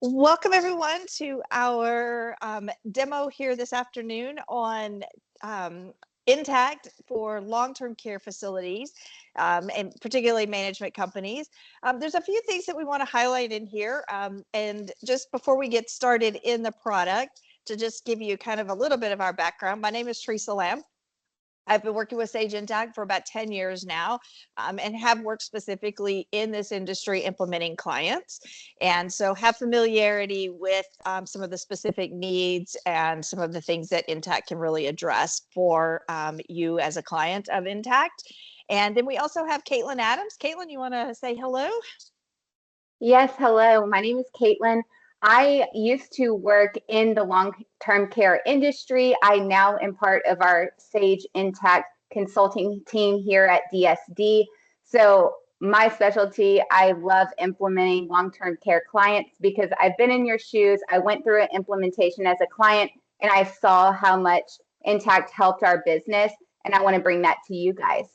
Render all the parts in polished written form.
Welcome everyone to our demo here this afternoon on Intacct for long-term care facilities and particularly management companies. There's a few things that we want to highlight in here, and just before we get started in the product, to just give you kind of a little bit of our background. My name is Teresa Lamb. I've been working with Sage Intacct for about 10 years now, and have worked specifically in this industry implementing clients. And so have familiarity with some of the specific needs and some of the things that Intacct can really address for you as a client of Intacct. And then we also have Caitlin Adams. Caitlin, you want to say hello? Yes, hello. My name is Caitlin. I used to work in the long-term care industry. I now am part of our Sage Intacct consulting team here at DSD. So my specialty, I love implementing long-term care clients because I've been in your shoes. I went through an implementation as a client and I saw how much Intacct helped our business, and I want to bring that to you guys.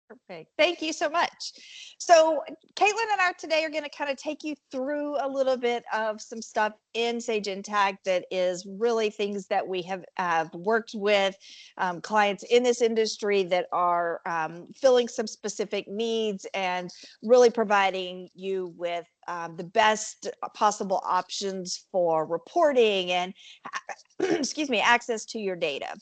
Perfect. Thank you so much. So Caitlin and I today are going to kind of take you through a little bit of some stuff in Sage Intacct that is really things that we have worked with clients in this industry that are filling some specific needs and really providing you with the best possible options for reporting and excuse me, access to your data.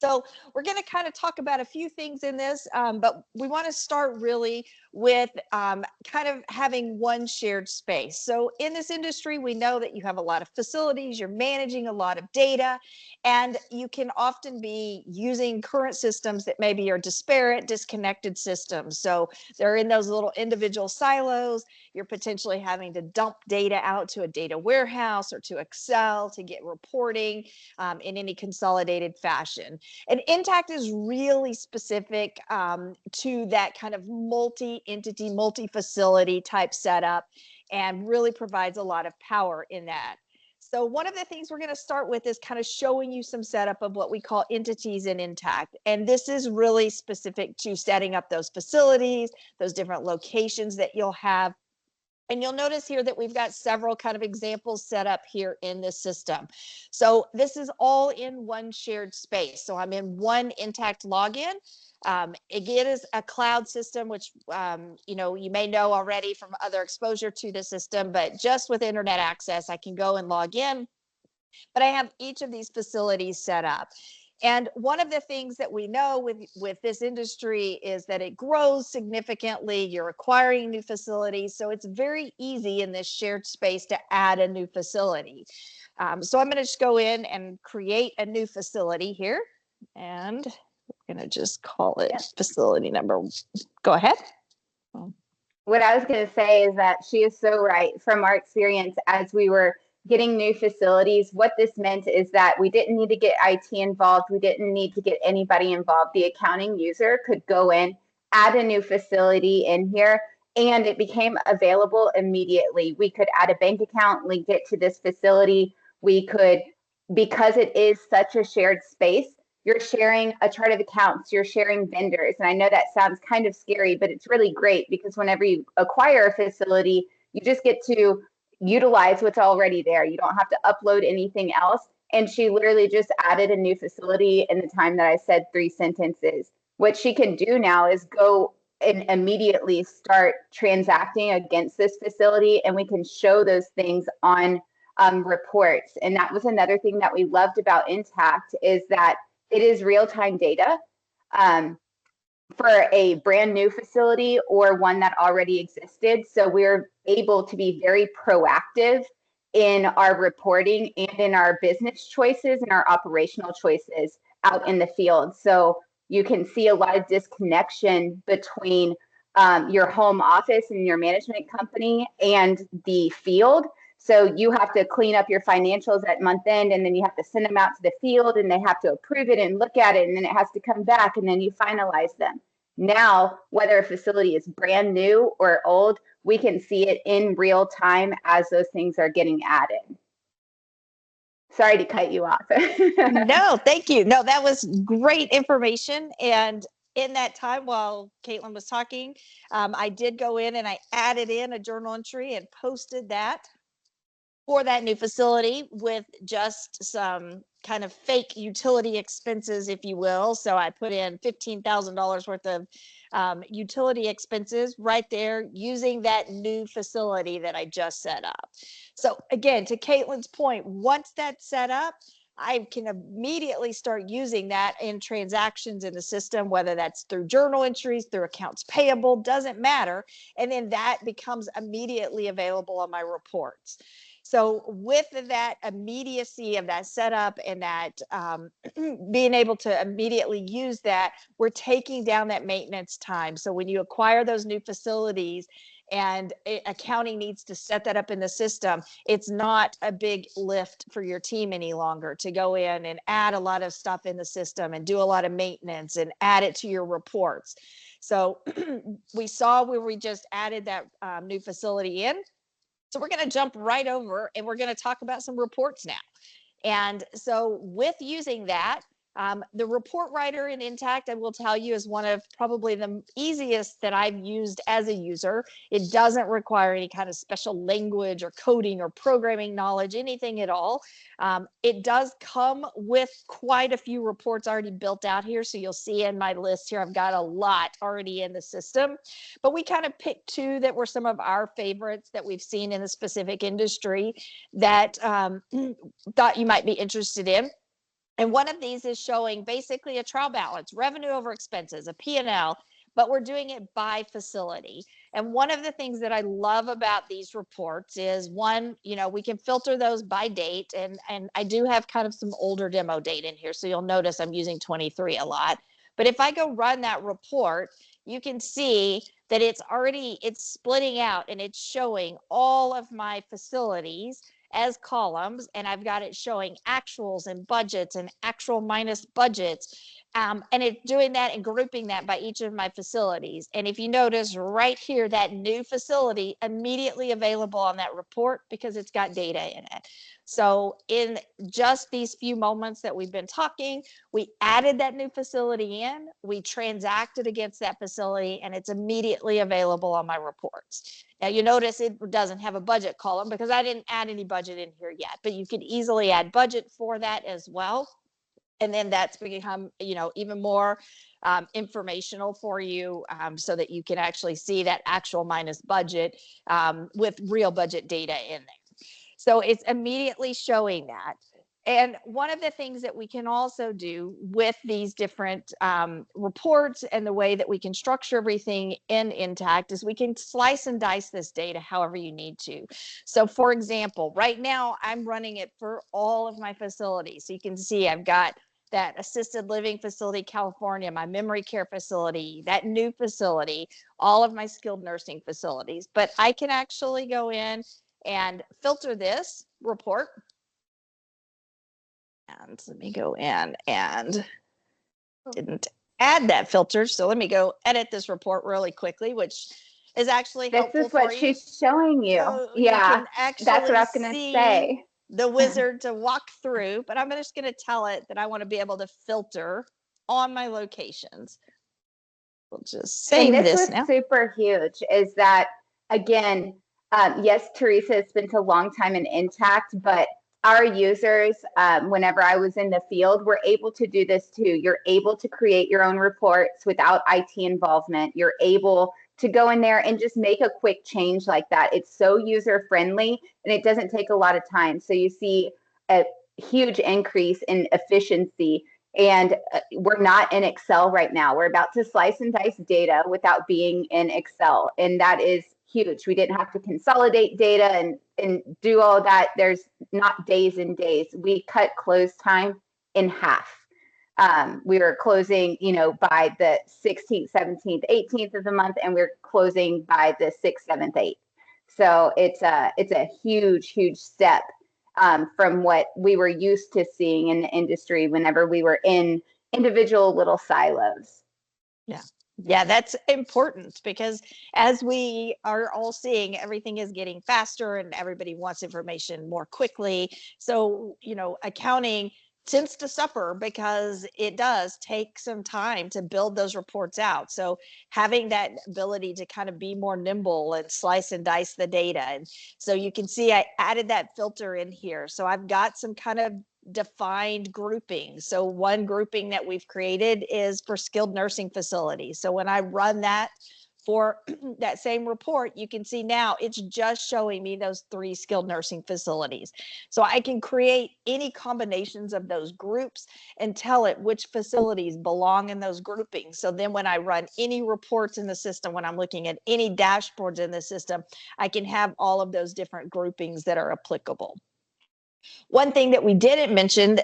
So we're going to kind of talk about a few things in this, but we want to start really with kind of having one shared space. So in this industry, we know that you have a lot of facilities, you're managing a lot of data, and you can often be using current systems that maybe are disparate, disconnected systems. So they're in those little individual silos. You're potentially having to dump data out to a data warehouse or to Excel to get reporting in any consolidated fashion. And Intacct is really specific to that kind of multi-entity, multi-facility type setup, and really provides a lot of power in that. So one of the things we're going to start with is kind of showing you some setup of what we call entities in Intacct. And this is really specific to setting up those facilities, those different locations that you'll have. And you'll notice here that we've got several kind of examples set up here in this system. So this is all in one shared space. So I'm in one Intacct login. Again, is a cloud system, which you may know already from other exposure to the system, but just with internet access, I can go and log in. But I have each of these facilities set up. And one of the things that we know with this industry is that it grows significantly. You're acquiring new facilities. So it's very easy in this shared space to add a new facility. So I'm going to just go in and create a new facility here. And we're going to just call it facility number. Go ahead. What I was going to say is that she is so right. From our experience as we were getting new facilities, what this meant is that we didn't need to get IT involved. We didn't need to get anybody involved. The accounting user could go in, add a new facility in here, and it became available immediately. We could add a bank account, link it to this facility. We could, because it is such a shared space, you're sharing a chart of accounts, you're sharing vendors. And I know that sounds kind of scary, but it's really great because whenever you acquire a facility, you just get to utilize what's already there. You don't have to upload anything else. And she literally just added a new facility in the time that I said 3 sentences. What she can do now is go and immediately start transacting against this facility, and we can show those things on reports. And that was another thing that we loved about Intacct, is that it is real-time data. For a brand new facility or one that already existed. So we're able to be very proactive in our reporting and in our business choices and our operational choices out in the field. So you can see a lot of disconnection between your home office and your management company and the field. So you have to clean up your financials at month end, and then you have to send them out to the field, and they have to approve it and look at it, and then it has to come back, and then you finalize them. Now, whether a facility is brand new or old, we can see it in real time as those things are getting added. Sorry to cut you off. No, thank you. No, that was great information. And in that time while Caitlin was talking, I did go in and I added in a journal entry and posted that for that new facility with just some kind of fake utility expenses, if you will. So I put in $15,000 worth of utility expenses right there using that new facility that I just set up. So again, to Caitlin's point, once that's set up, I can immediately start using that in transactions in the system, whether that's through journal entries, through accounts payable, doesn't matter. And then that becomes immediately available on my reports. So with that immediacy of that setup and that being able to immediately use that, we're taking down that maintenance time. So when you acquire those new facilities and accounting needs to set that up in the system, it's not a big lift for your team any longer to go in and add a lot of stuff in the system and do a lot of maintenance and add it to your reports. So we saw where we just added that new facility in. So we're going to jump right over and we're going to talk about some reports now. And so with using that, the report writer in Intacct, I will tell you, is one of probably the easiest that I've used as a user. It doesn't require any kind of special language or coding or programming knowledge, anything at all. It does come with quite a few reports already built out here. So you'll see in my list here, I've got a lot already in the system, but we kind of picked two that were some of our favorites that we've seen in the specific industry that thought you might be interested in. And one of these is showing basically a trial balance, revenue over expenses, a P&L, but we're doing it by facility. And one of the things that I love about these reports is one, we can filter those by date. And I do have kind of some older demo date in here. So you'll notice I'm using 23 a lot. But if I go run that report, you can see that it's splitting out and it's showing all of my facilities as columns, and I've got it showing actuals and budgets and actual minus budgets. And it's doing that and grouping that by each of my facilities. And if you notice right here, that new facility immediately available on that report because it's got data in it. So in just these few moments that we've been talking, we added that new facility in, we transacted against that facility, and it's immediately available on my reports. Now you notice it doesn't have a budget column because I didn't add any budget in here yet, but you could easily add budget for that as well. And then that's become, even more informational for you so that you can actually see that actual minus budget with real budget data in there. So it's immediately showing that. And one of the things that we can also do with these different reports and the way that we can structure everything in Intacct is we can slice and dice this data however you need to. So for example, right now I'm running it for all of my facilities. So you can see I've got that assisted living facility, California, my memory care facility, that new facility, all of my skilled nursing facilities. But I can actually go in and filter this report. And let me go in and didn't add that filter. So let me go edit this report really quickly, which is actually helpful. This is what she's showing you. So yeah, you can that's what I was going to say. The wizard to walk through, but I'm just going to tell it that I want to be able to filter on my locations. We'll just save this now. Super huge is that, again, yes, Teresa has spent a long time in Intacct, but our users, whenever I was in the field, were able to do this too. You're able to create your own reports without IT involvement. You're able to go in there and just make a quick change like that. It's so user friendly and it doesn't take a lot of time. So you see a huge increase in efficiency. And we're not in Excel right now. We're about to slice and dice data without being in Excel. And that is huge. We didn't have to consolidate data and do all that. There's not days and days. We cut close time in half. We were closing, by the 16th, 17th, 18th of the month, and we're closing by the 6th, 7th, 8th. So it's a huge, huge step from what we were used to seeing in the industry whenever we were in individual little silos. Yeah, that's important because as we are all seeing, everything is getting faster and everybody wants information more quickly. So, accounting tends to suffer because it does take some time to build those reports out. So having that ability to kind of be more nimble and slice and dice the data. And so you can see I added that filter in here. So I've got some kind of defined grouping. So one grouping that we've created is for skilled nursing facilities. So when I run that for that same report, you can see now it's just showing me those 3 skilled nursing facilities. So I can create any combinations of those groups and tell it which facilities belong in those groupings. So then when I run any reports in the system, when I'm looking at any dashboards in the system, I can have all of those different groupings that are applicable. One thing that we didn't mention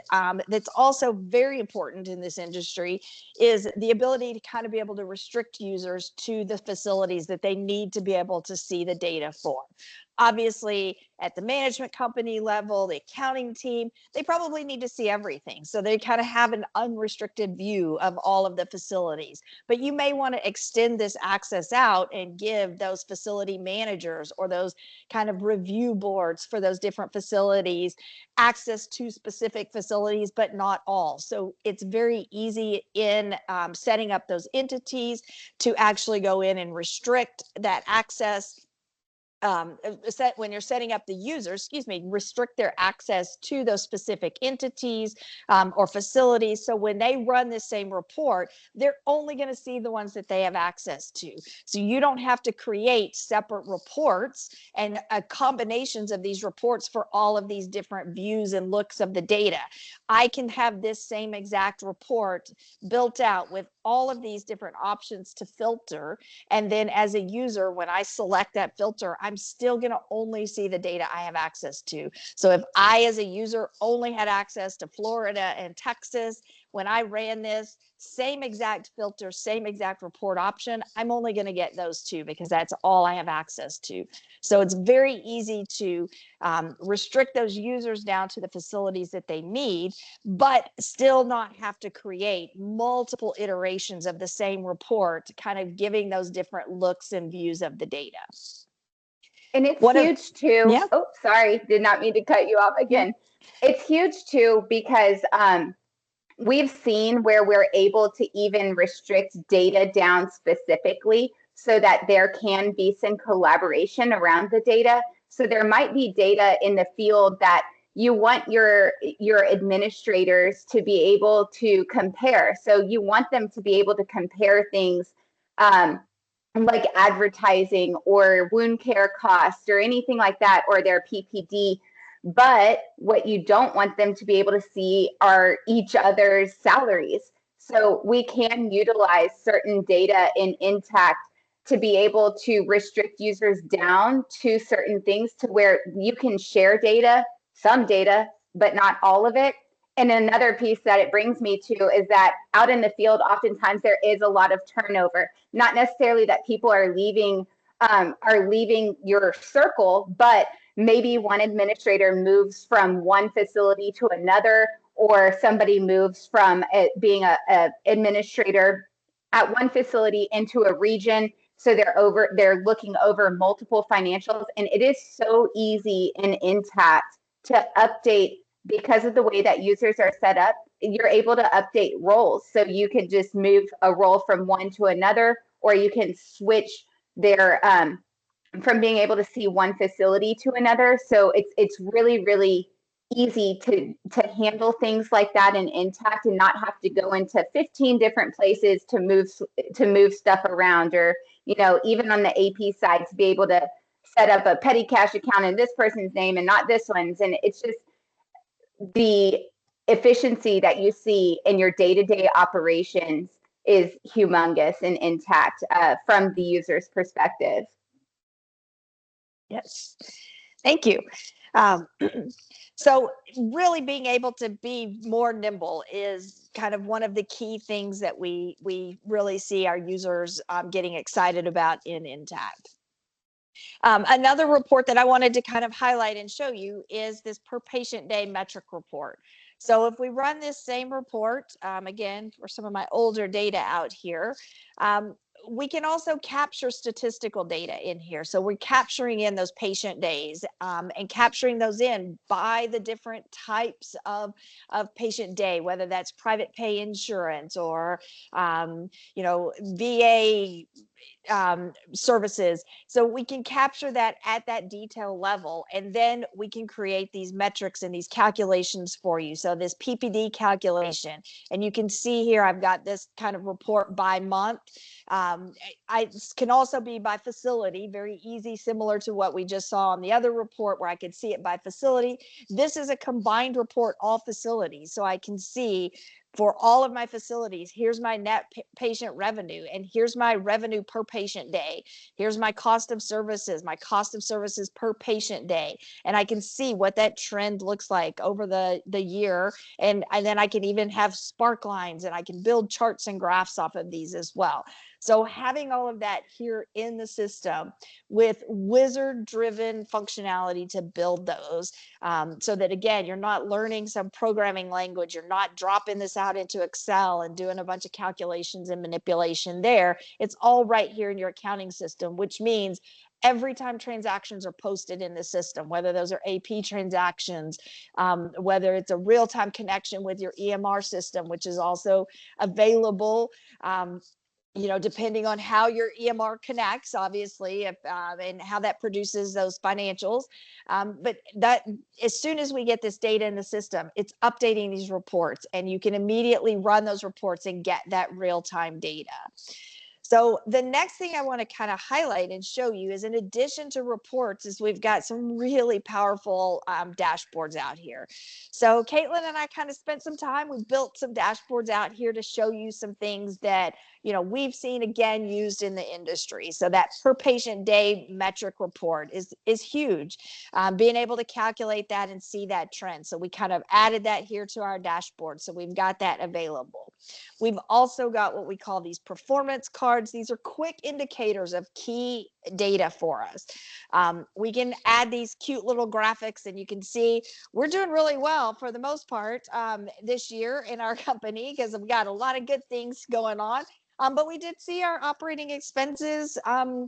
that's also very important in this industry is the ability to kind of be able to restrict users to the facilities that they need to be able to see the data for. Obviously, at the management company level, the accounting team, they probably need to see everything. So they kind of have an unrestricted view of all of the facilities. But you may want to extend this access out and give those facility managers or those kind of review boards for those different facilities access to specific facilities, but not all. So it's very easy in setting up those entities to actually go in and restrict that access. When you're setting up the users, restrict their access to those specific entities or facilities. So when they run the same report, they're only going to see the ones that they have access to. So you don't have to create separate reports and combinations of these reports for all of these different views and looks of the data. I can have this same exact report built out with all of these different options to filter. And then as a user, when I select that filter, I'm still going to only see the data I have access to. So if I, as a user, only had access to Florida and Texas, when I ran this, same exact filter, same exact report option, I'm only going to get those 2 because that's all I have access to. So it's very easy to restrict those users down to the facilities that they need, but still not have to create multiple iterations of the same report, kind of giving those different looks and views of the data. And it's huge too. Yeah. Oh, sorry, did not mean to cut you off again. It's huge too because we've seen where we're able to even restrict data down specifically so that there can be some collaboration around the data. So there might be data in the field that you want your administrators to be able to compare. So you want them to be able to compare things like advertising or wound care costs or anything like that, or their PPD. But what you don't want them to be able to see are each other's salaries. So we can utilize certain data in Intacct to be able to restrict users down to certain things to where you can share data, some data, but not all of it. And another piece that it brings me to is that out in the field, oftentimes there is a lot of turnover. Not necessarily that people are leaving your circle, but maybe one administrator moves from one facility to another, or somebody moves from being a administrator at one facility into a region. So they're looking over multiple financials, and it is so easy and Intacct to update. Because of the way that users are set up, you're able to update roles. So you can just move a role from one to another, or you can switch their from being able to see one facility to another. So it's really, really easy to handle things like that in Intacct and not have to go into 15 different places to move stuff around, or even on the AP side to be able to set up a petty cash account in this person's name and not this one's. And it's just the efficiency that you see in your day-to-day operations is humongous and Intacct from the user's perspective. Yes, thank you. So really being able to be more nimble is kind of one of the key things that we really see our users getting excited about in Intacct. Another report that I wanted to kind of highlight and show you is this per patient day metric report. So if we run this same report, again, for some of my older data out here, we can also capture statistical data in here. So we're capturing in those patient days, and capturing those in by the different types of patient day, whether that's private pay insurance or, VA services. So we can capture that at that detail level, and then we can create these metrics and these calculations for you. So this PPD calculation, and you can see here, I've got this kind of report by month. I can also be by facility, very easy, similar to what we just saw on the other report where I could see it by facility. This is a combined report, all facilities. So I can see for all of my facilities, here's my net patient revenue, and here's my revenue per patient day. Here's my cost of services per patient day. And I can see what that trend looks like over the year. And then I can even have spark lines, and I can build charts and graphs off of these as well. So having all of that here in the system with wizard-driven functionality to build those, so that, again, you're not learning some programming language. You're not dropping this out into Excel and doing a bunch of calculations and manipulation there. It's all right here in your accounting system, which means every time transactions are posted in the system, whether those are AP transactions, whether it's a real-time connection with your EMR system, which is also available, depending on how your EMR connects, obviously, and how that produces those financials. But that, as soon as we get this data in the system, it's updating these reports, and you can immediately run those reports and get that real-time data. So the next thing I want to kind of highlight and show you is, in addition to reports, is we've got some really powerful dashboards out here. So Caitlin and I kind of spent some time, we built some dashboards out here to show you some things that, we've seen, again, used in the industry. So that per patient day metric report is huge. Being able to calculate that and see that trend. So we kind of added that here to our dashboard. So we've got that available. We've also got what we call these performance cards. These are quick indicators of key data for us. We can add these cute little graphics, and you can see we're doing really well for the most part this year in our company, because we've got a lot of good things going on. But we did see our operating expenses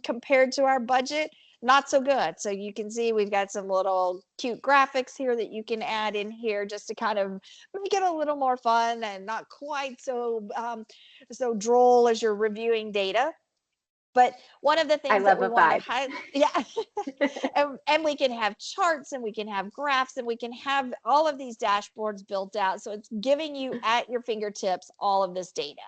compared to our budget not so good. So you can see we've got some little cute graphics here that you can add in here just to kind of make it a little more fun and not quite so droll as you're reviewing data. But one of the things that we want to highlight, yeah, and we can have charts, and we can have graphs, and we can have all of these dashboards built out. So it's giving you at your fingertips all of this data.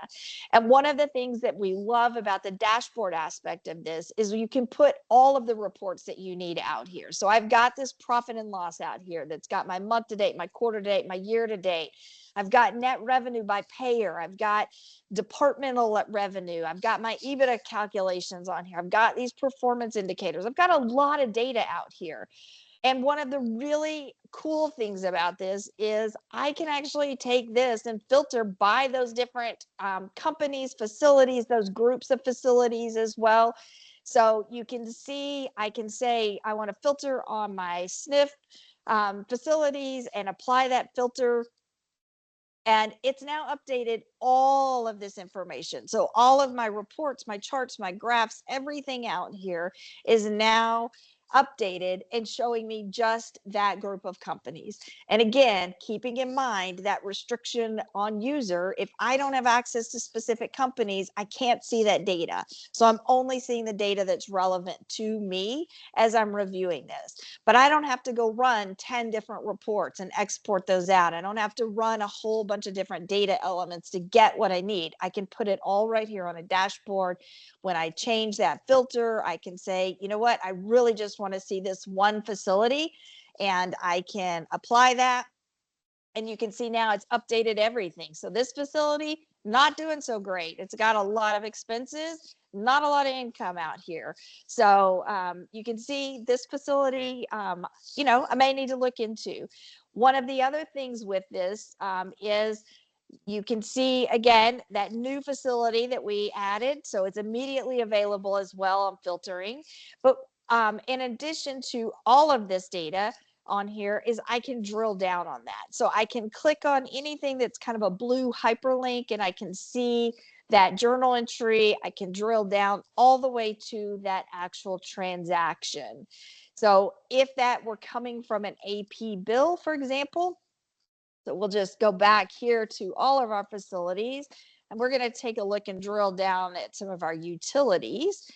And one of the things that we love about the dashboard aspect of this is you can put all of the reports that you need out here. So I've got this profit and loss out here that's got my month to date, my quarter to date, my year to date. I've got net revenue by payer. I've got departmental revenue. I've got my EBITDA calculations on here. I've got these performance indicators. I've got a lot of data out here. And one of the really cool things about this is I can actually take this and filter by those different companies, facilities, those groups of facilities as well. So you can see, I can say, I want to filter on my SNF facilities and apply that filter. And it's now updated all of this information. So all of my reports, my charts, my graphs, everything out here is now updated and showing me just that group of companies. And again, keeping in mind that restriction on user, if I don't have access to specific companies, I can't see that data. So I'm only seeing the data that's relevant to me as I'm reviewing this. But I don't have to go run 10 different reports and export those out. I don't have to run a whole bunch of different data elements to get what I need. I can put it all right here on a dashboard. When I change that filter, I can say, you know what, I really just want to see this one facility, and I can apply that. And you can see now it's updated everything. So this facility, not doing so great. It's got a lot of expenses, not a lot of income out here. So you can see this facility, I may need to look into. One of the other things with this is you can see, again, that new facility that we added. So it's immediately available as well on filtering. But in addition to all of this data on here is I can drill down on that. So I can click on anything that's kind of a blue hyperlink, and I can see that journal entry, I can drill down all the way to that actual transaction. So if that were coming from an AP bill, for example, so we'll just go back here to all of our facilities, and we're going to take a look and drill down at some of our utilities.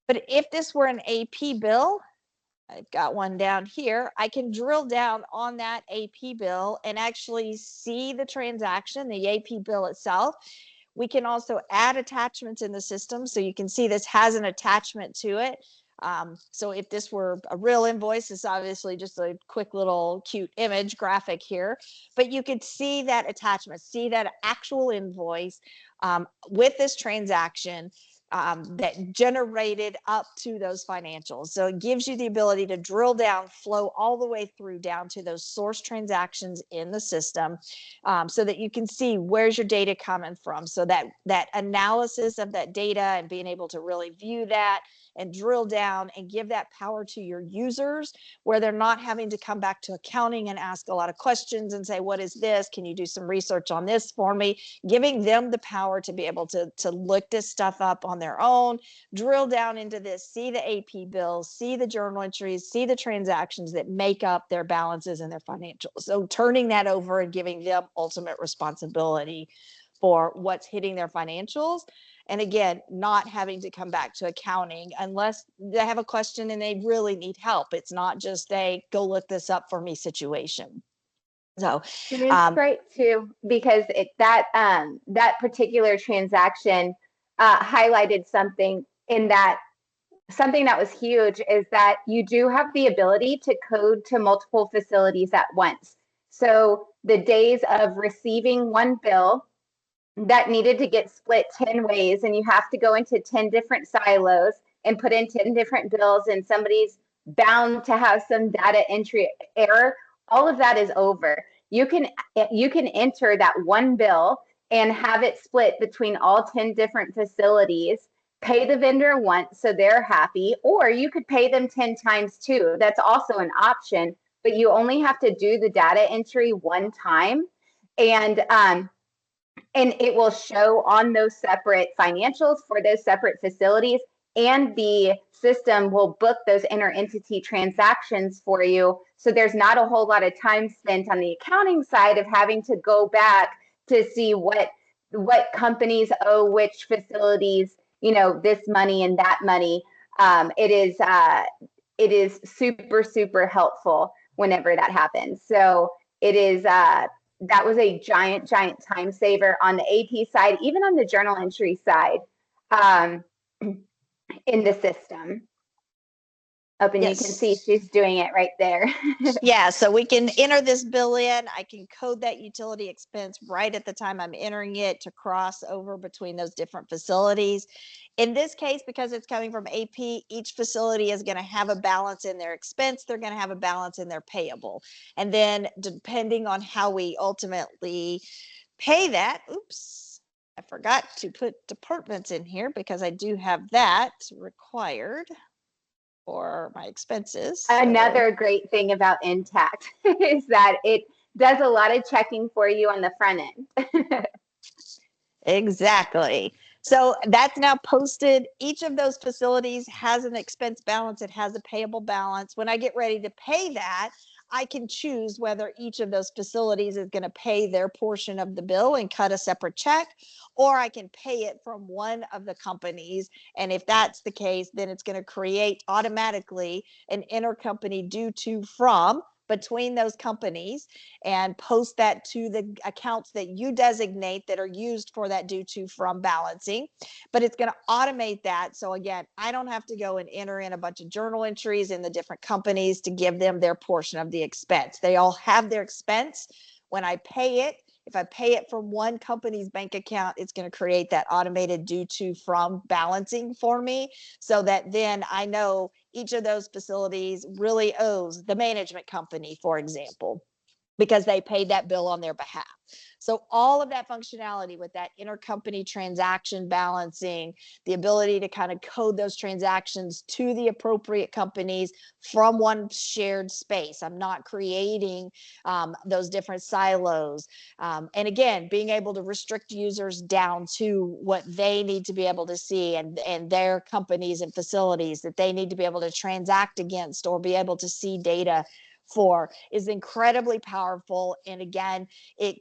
But if this were an AP bill, I've got one down here, I can drill down on that AP bill and actually see the transaction, the AP bill itself. We can also add attachments in the system. So you can see this has an attachment to it. So if this were a real invoice, it's obviously just a quick little cute image graphic here, but you could see that attachment, see that actual invoice with this transaction that generated up to those financials. So it gives you the ability to drill down, flow all the way through down to those source transactions in the system, so that you can see where's your data coming from. So that analysis of that data and being able to really view that and drill down and give that power to your users, where they're not having to come back to accounting and ask a lot of questions and say, what is this? Can you do some research on this for me? Giving them the power to be able to look this stuff up on their own, drill down into this, see the AP bills, see the journal entries, see the transactions that make up their balances and their financials. So turning that over and giving them ultimate responsibility for what's hitting their financials. And again, not having to come back to accounting unless they have a question and they really need help. It's not just a go look this up for me situation. So and it's great too, because that particular transaction highlighted something that was huge, is that you do have the ability to code to multiple facilities at once. So the days of receiving one bill that needed to get split 10 ways, and you have to go into 10 different silos and put in 10 different bills, and somebody's bound to have some data entry error, all of that is over. You can enter that one bill and have it split between all 10 different facilities, pay the vendor once so they're happy, or you could pay them 10 times too. That's also an option, but you only have to do the data entry one time. And it will show on those separate financials for those separate facilities, and the system will book those inter-entity transactions for you. So there's not a whole lot of time spent on the accounting side of having to go back to see what companies owe which facilities, this money and that money. It is super, super helpful whenever that happens. So it is that was a giant time saver on the AP side, even on the journal entry side, in the system. Oh, and yes. You can see she's doing it right there. Yeah, so we can enter this bill in. I can code that utility expense right at the time I'm entering it to cross over between those different facilities. In this case, because it's coming from AP, each facility is going to have a balance in their expense. They're going to have a balance in their payable. And then depending on how we ultimately pay that, oops, I forgot to put departments in here because I do have that required for my expenses. Another great thing about Intacct is that it does a lot of checking for you on the front end. Exactly. So that's now posted. Each of those facilities has an expense balance. It has a payable balance. When I get ready to pay that, I can choose whether each of those facilities is going to pay their portion of the bill and cut a separate check, or I can pay it from one of the companies. And if that's the case, then it's going to create automatically an intercompany due to from between those companies and post that to the accounts that you designate that are used for that due to from balancing. But it's going to automate that. So again, I don't have to go and enter in a bunch of journal entries in the different companies to give them their portion of the expense. They all have their expense. When I pay it, if I pay it from one company's bank account, it's going to create that automated due to from balancing for me, so that then I know each of those facilities really owes the management company, for example. because they paid that bill on their behalf. So all of that functionality with that intercompany transaction balancing, the ability to kind of code those transactions to the appropriate companies from one shared space. I'm not creating those different silos. And again, being able to restrict users down to what they need to be able to see, and their companies and facilities that they need to be able to transact against or be able to see data for is incredibly powerful. And again, it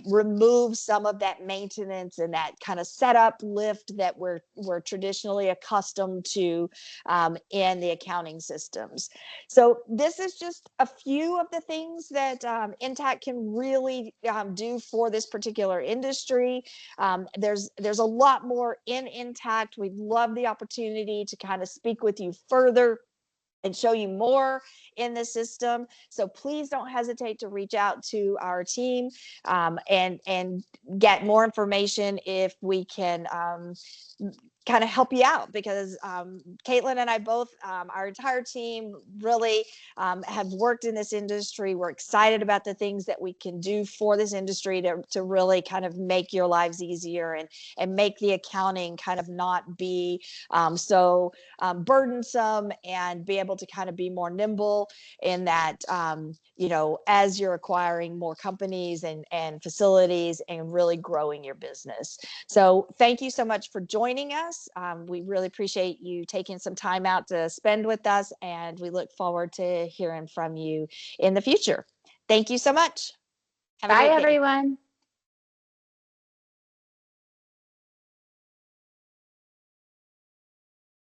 removes some of that maintenance and that kind of setup lift that we're traditionally accustomed to in the accounting systems. So this is just a few of the things that Intacct can really do for this particular industry. There's a lot more in Intacct. We'd love the opportunity to kind of speak with you further and show you more in the system. So please don't hesitate to reach out to our team and get more information if we can kind of help you out, because Caitlin and I both, our entire team really have worked in this industry. We're excited about the things that we can do for this industry to really kind of make your lives easier and make the accounting kind of not be so burdensome, and be able to kind of be more nimble in that, you know, as you're acquiring more companies and facilities and really growing your business. So thank you so much for joining us. We really appreciate you taking some time out to spend with us, and we look forward to hearing from you in the future. Thank you so much. Have a Bye, great day. everyone.